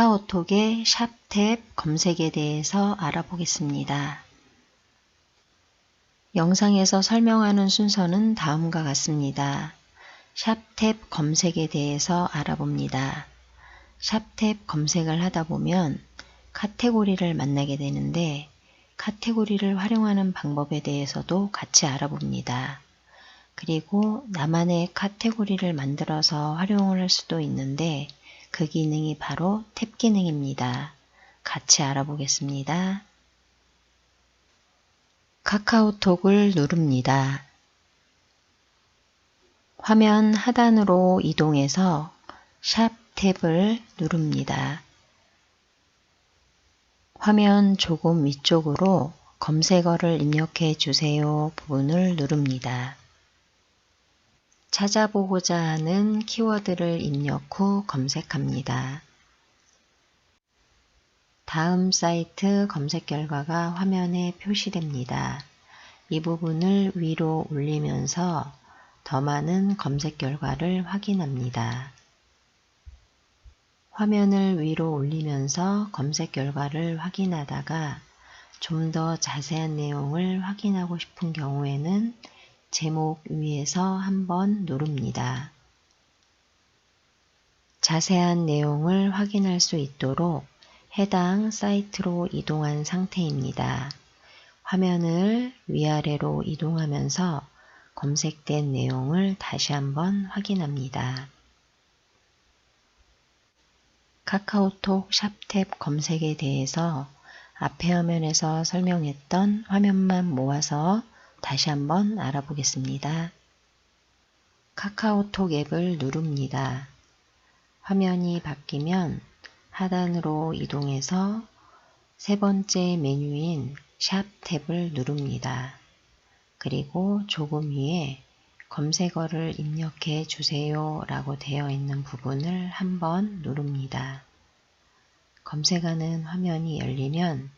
카카오톡의 샵 탭 검색에 대해서 알아보겠습니다. 영상에서 설명하는 순서는 다음과 같습니다. 샵 탭 검색에 대해서 알아봅니다. 샵 탭 검색을 하다 보면 카테고리를 만나게 되는데 카테고리를 활용하는 방법에 대해서도 같이 알아봅니다. 그리고 나만의 카테고리를 만들어서 활용을 할 수도 있는데 그 기능이 바로 탭 기능입니다. 같이 알아보겠습니다. 카카오톡을 누릅니다. 화면 하단으로 이동해서 샵 탭을 누릅니다. 화면 조금 위쪽으로 검색어를 입력해 주세요 부분을 누릅니다. 찾아보고자 하는 키워드를 입력 후 검색합니다. 다음 사이트 검색 결과가 화면에 표시됩니다. 이 부분을 위로 올리면서 더 많은 검색 결과를 확인합니다. 화면을 위로 올리면서 검색 결과를 확인하다가 좀 더 자세한 내용을 확인하고 싶은 경우에는 제목 위에서 한번 누릅니다. 자세한 내용을 확인할 수 있도록 해당 사이트로 이동한 상태입니다. 화면을 위아래로 이동하면서 검색된 내용을 다시 한번 확인합니다. 카카오톡 샵 탭 검색에 대해서 앞에 화면에서 설명했던 화면만 모아서 다시 한번 알아보겠습니다. 카카오톡 앱을 누릅니다. 화면이 바뀌면 하단으로 이동해서 세 번째 메뉴인 샵 탭을 누릅니다. 그리고 조금 위에 검색어를 입력해 주세요 라고 되어 있는 부분을 한번 누릅니다. 검색하는 화면이 열리면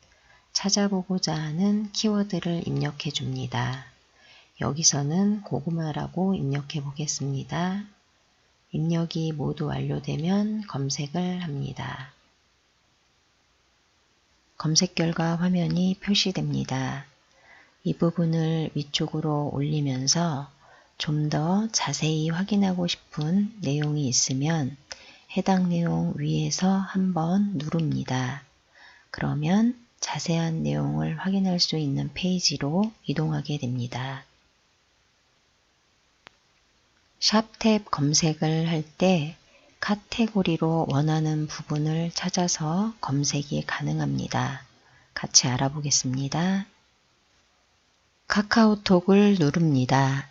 찾아보고자 하는 키워드를 입력해 줍니다. 여기서는 고구마라고 입력해 보겠습니다. 입력이 모두 완료되면 검색을 합니다. 검색 결과 화면이 표시됩니다. 이 부분을 위쪽으로 올리면서 좀 더 자세히 확인하고 싶은 내용이 있으면 해당 내용 위에서 한번 누릅니다. 그러면 자세한 내용을 확인할 수 있는 페이지로 이동하게 됩니다. 샵 탭 검색을 할 때 카테고리로 원하는 부분을 찾아서 검색이 가능합니다. 같이 알아보겠습니다. 카카오톡을 누릅니다.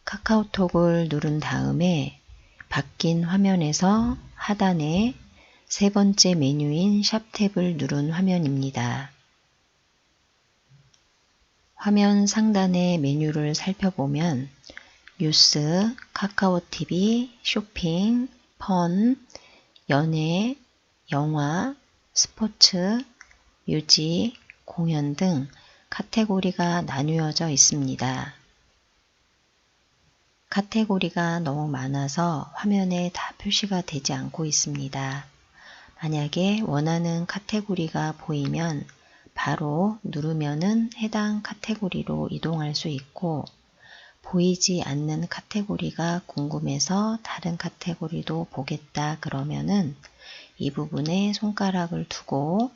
카카오톡을 누른 다음에 바뀐 화면에서 하단에 세 번째 메뉴인 샵 탭을 누른 화면입니다. 화면 상단의 메뉴를 살펴보면 뉴스, 카카오TV, 쇼핑, 펀, 연애, 영화, 스포츠, 뮤직, 공연 등 카테고리가 나뉘어져 있습니다. 카테고리가 너무 많아서 화면에 다 표시가 되지 않고 있습니다. 만약에 원하는 카테고리가 보이면 바로 누르면은 해당 카테고리로 이동할 수 있고 보이지 않는 카테고리가 궁금해서 다른 카테고리도 보겠다 그러면은 이 부분에 손가락을 두고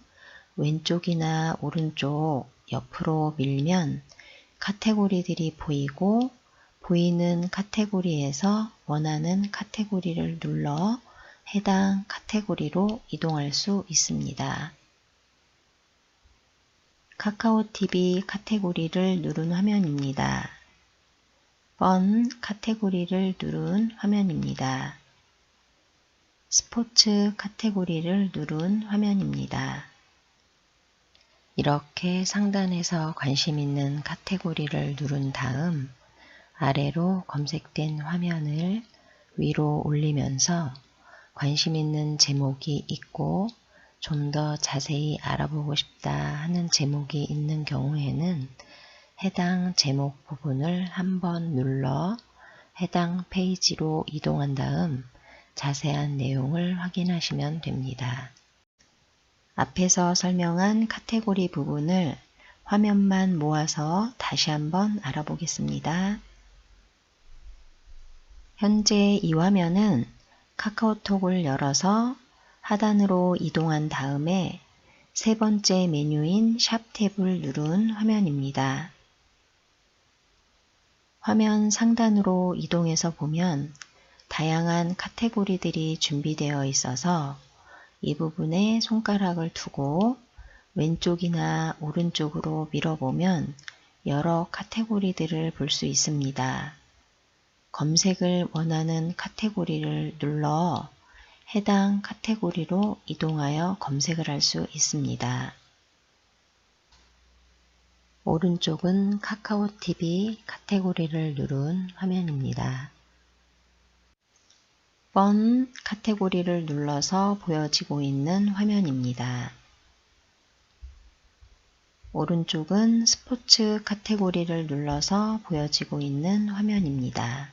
왼쪽이나 오른쪽 옆으로 밀면 카테고리들이 보이고 보이는 카테고리에서 원하는 카테고리를 눌러 해당 카테고리로 이동할 수 있습니다. 카카오TV 카테고리를 누른 화면입니다. 펀 카테고리를 누른 화면입니다. 스포츠 카테고리를 누른 화면입니다. 이렇게 상단에서 관심 있는 카테고리를 누른 다음 아래로 검색된 화면을 위로 올리면서 관심 있는 제목이 있고 좀 더 자세히 알아보고 싶다 하는 제목이 있는 경우에는 해당 제목 부분을 한번 눌러 해당 페이지로 이동한 다음 자세한 내용을 확인하시면 됩니다. 앞에서 설명한 카테고리 부분을 화면만 모아서 다시 한번 알아보겠습니다. 현재 이 화면은 카카오톡을 열어서 하단으로 이동한 다음에 세 번째 메뉴인 샵 탭을 누른 화면입니다. 화면 상단으로 이동해서 보면 다양한 카테고리들이 준비되어 있어서 이 부분에 손가락을 두고 왼쪽이나 오른쪽으로 밀어보면 여러 카테고리들을 볼 수 있습니다. 검색을 원하는 카테고리를 눌러 해당 카테고리로 이동하여 검색을 할 수 있습니다. 오른쪽은 카카오TV 카테고리를 누른 화면입니다. 번 카테고리를 눌러서 보여지고 있는 화면입니다. 오른쪽은 스포츠 카테고리를 눌러서 보여지고 있는 화면입니다.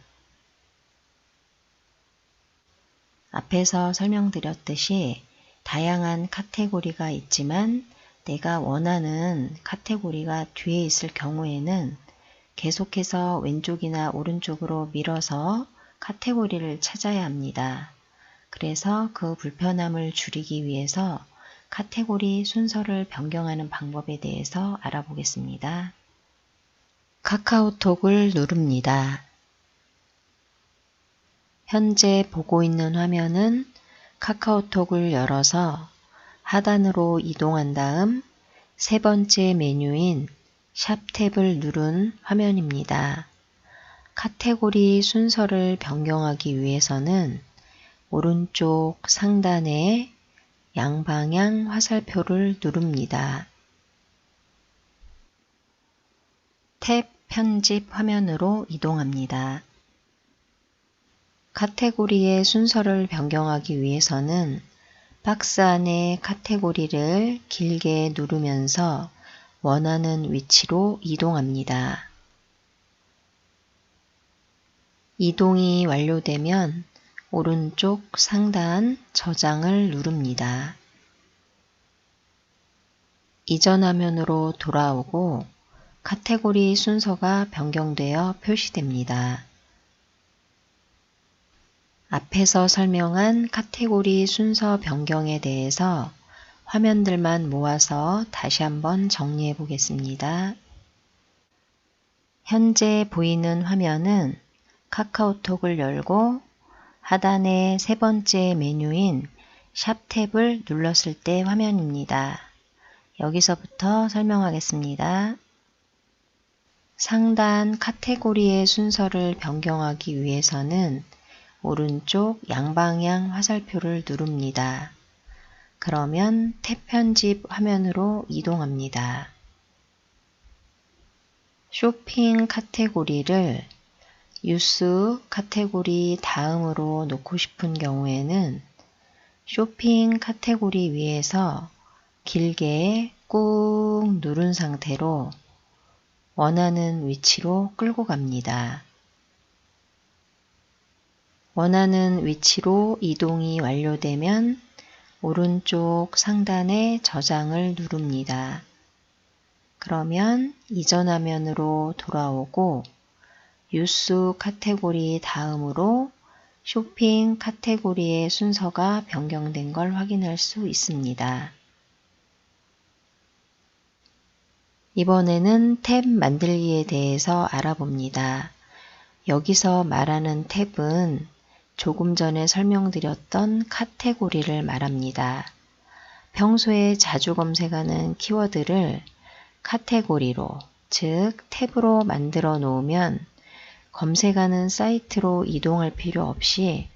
앞에서 설명드렸듯이 다양한 카테고리가 있지만 내가 원하는 카테고리가 뒤에 있을 경우에는 계속해서 왼쪽이나 오른쪽으로 밀어서 카테고리를 찾아야 합니다. 그래서 그 불편함을 줄이기 위해서 카테고리 순서를 변경하는 방법에 대해서 알아보겠습니다. 카카오톡을 누릅니다. 현재 보고 있는 화면은 카카오톡을 열어서 하단으로 이동한 다음 세 번째 메뉴인 샵 탭을 누른 화면입니다. 카테고리 순서를 변경하기 위해서는 오른쪽 상단에 양방향 화살표를 누릅니다. 탭 편집 화면으로 이동합니다. 카테고리의 순서를 변경하기 위해서는 박스 안에 카테고리를 길게 누르면서 원하는 위치로 이동합니다. 이동이 완료되면 오른쪽 상단 저장을 누릅니다. 이전 화면으로 돌아오고 카테고리 순서가 변경되어 표시됩니다. 앞에서 설명한 카테고리 순서 변경에 대해서 화면들만 모아서 다시 한번 정리해 보겠습니다. 현재 보이는 화면은 카카오톡을 열고 하단의 세 번째 메뉴인 샵 탭을 눌렀을 때 화면입니다. 여기서부터 설명하겠습니다. 상단 카테고리의 순서를 변경하기 위해서는 오른쪽 양방향 화살표를 누릅니다. 그러면 탭 편집 화면으로 이동합니다. 쇼핑 카테고리를 뉴스 카테고리 다음으로 놓고 싶은 경우에는 쇼핑 카테고리 위에서 길게 꾹 누른 상태로 원하는 위치로 끌고 갑니다. 원하는 위치로 이동이 완료되면 오른쪽 상단에 저장을 누릅니다. 그러면 이전 화면으로 돌아오고 뉴스 카테고리 다음으로 쇼핑 카테고리의 순서가 변경된 걸 확인할 수 있습니다. 이번에는 탭 만들기에 대해서 알아봅니다. 여기서 말하는 탭은 조금 전에 설명드렸던 카테고리를 말합니다. 평소에 자주 검색하는 키워드를 카테고리로, 즉 탭으로 만들어 놓으면 검색하는 사이트로 이동할 필요 없이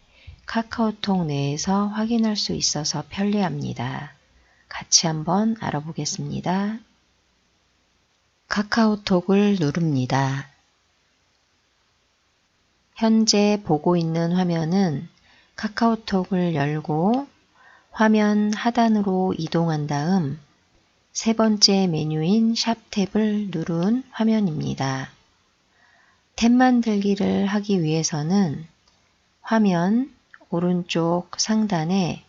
카카오톡 내에서 확인할 수 있어서 편리합니다. 같이 한번 알아보겠습니다. 카카오톡을 누릅니다. 현재 보고 있는 화면은 카카오톡을 열고 화면 하단으로 이동한 다음 세 번째 메뉴인 샵 탭을 누른 화면입니다. 탭 만들기를 하기 위해서는 화면 오른쪽 상단에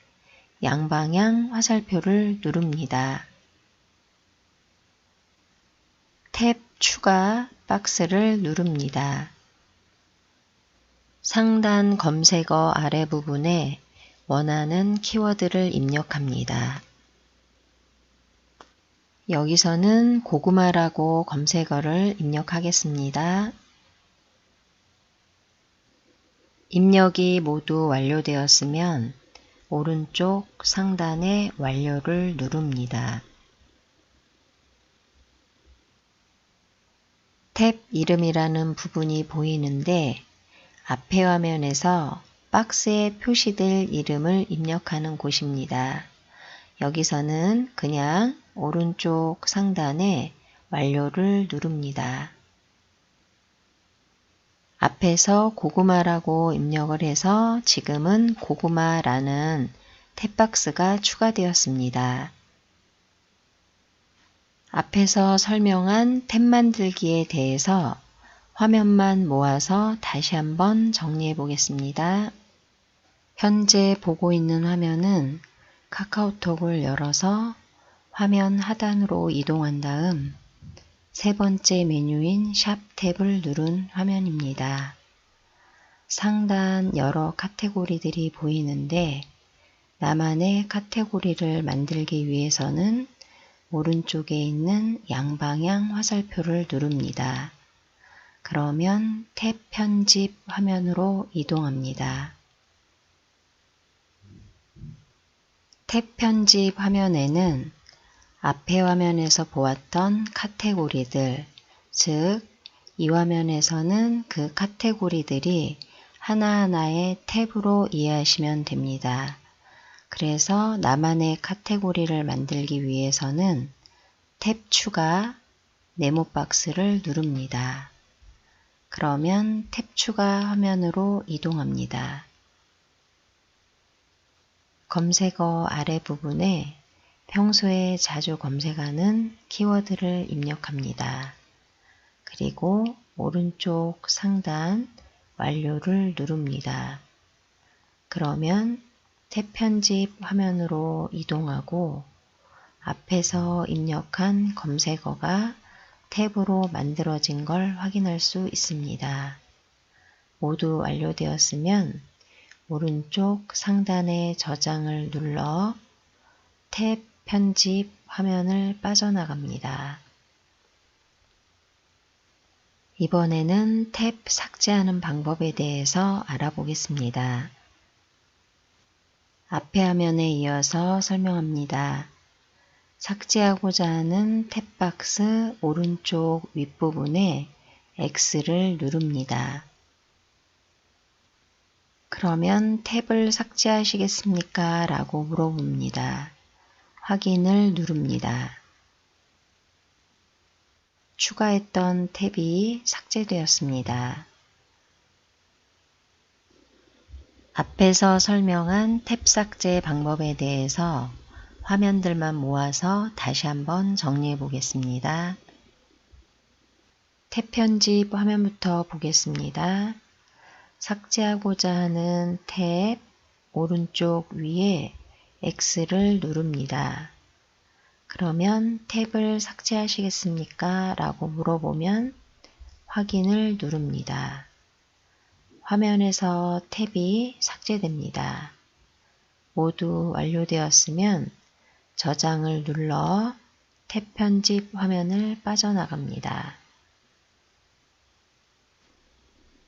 양방향 화살표를 누릅니다. 탭 추가 박스를 누릅니다. 상단 검색어 아래 부분에 원하는 키워드를 입력합니다. 여기서는 고구마라고 검색어를 입력하겠습니다. 입력이 모두 완료되었으면 오른쪽 상단에 완료를 누릅니다. 탭 이름이라는 부분이 보이는데 앞에 화면에서 박스에 표시될 이름을 입력하는 곳입니다. 여기서는 그냥 오른쪽 상단에 완료를 누릅니다. 앞에서 고구마라고 입력을 해서 지금은 고구마라는 탭박스가 추가되었습니다. 앞에서 설명한 탭 만들기에 대해서 화면만 모아서 다시 한번 정리해 보겠습니다. 현재 보고 있는 화면은 카카오톡을 열어서 화면 하단으로 이동한 다음 세 번째 메뉴인 샵 탭을 누른 화면입니다. 상단 여러 카테고리들이 보이는데 나만의 카테고리를 만들기 위해서는 오른쪽에 있는 양방향 화살표를 누릅니다. 그러면 탭 편집 화면으로 이동합니다. 탭 편집 화면에는 앞에 화면에서 보았던 카테고리들, 즉 이 화면에서는 그 카테고리들이 하나하나의 탭으로 이해하시면 됩니다. 그래서 나만의 카테고리를 만들기 위해서는 탭 추가 네모 박스를 누릅니다. 그러면 탭 추가 화면으로 이동합니다. 검색어 아래 부분에 평소에 자주 검색하는 키워드를 입력합니다. 그리고 오른쪽 상단 완료를 누릅니다. 그러면 탭 편집 화면으로 이동하고 앞에서 입력한 검색어가 탭으로 만들어진 걸 확인할 수 있습니다. 모두 완료되었으면 오른쪽 상단에 저장을 눌러 탭 편집 화면을 빠져나갑니다. 이번에는 탭 삭제하는 방법에 대해서 알아보겠습니다. 앞에 화면에 이어서 설명합니다. 삭제하고자 하는 탭박스 오른쪽 윗부분에 X를 누릅니다. 그러면 탭을 삭제하시겠습니까? 라고 물어봅니다. 확인을 누릅니다. 추가했던 탭이 삭제되었습니다. 앞에서 설명한 탭 삭제 방법에 대해서 화면들만 모아서 다시 한번 정리해 보겠습니다. 탭 편집 화면부터 보겠습니다. 삭제하고자 하는 탭 오른쪽 위에 X를 누릅니다. 그러면 탭을 삭제하시겠습니까? 라고 물어보면 확인을 누릅니다. 화면에서 탭이 삭제됩니다. 모두 완료되었으면 저장을 눌러 탭 편집 화면을 빠져나갑니다.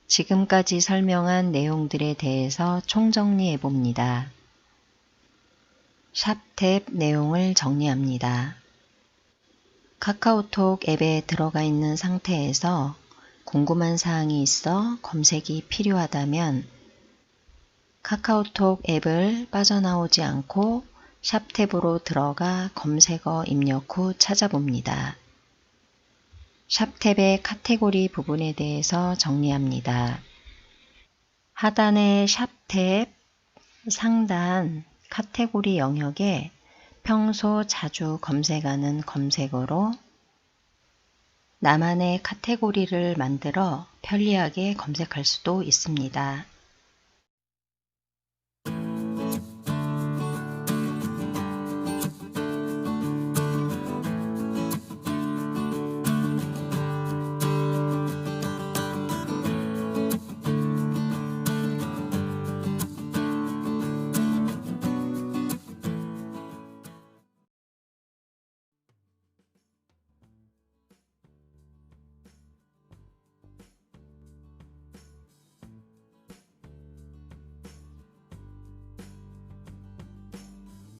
지금까지 설명한 내용들에 대해서 총정리해 봅니다. 샵 탭 내용을 정리합니다. 카카오톡 앱에 들어가 있는 상태에서 궁금한 사항이 있어 검색이 필요하다면 카카오톡 앱을 빠져나오지 않고 샵 탭으로 들어가 검색어 입력 후 찾아봅니다. 샵 탭의 카테고리 부분에 대해서 정리합니다. 하단의 샵 탭 상단 카테고리 영역에 평소 자주 검색하는 검색어로 나만의 카테고리를 만들어 편리하게 검색할 수도 있습니다.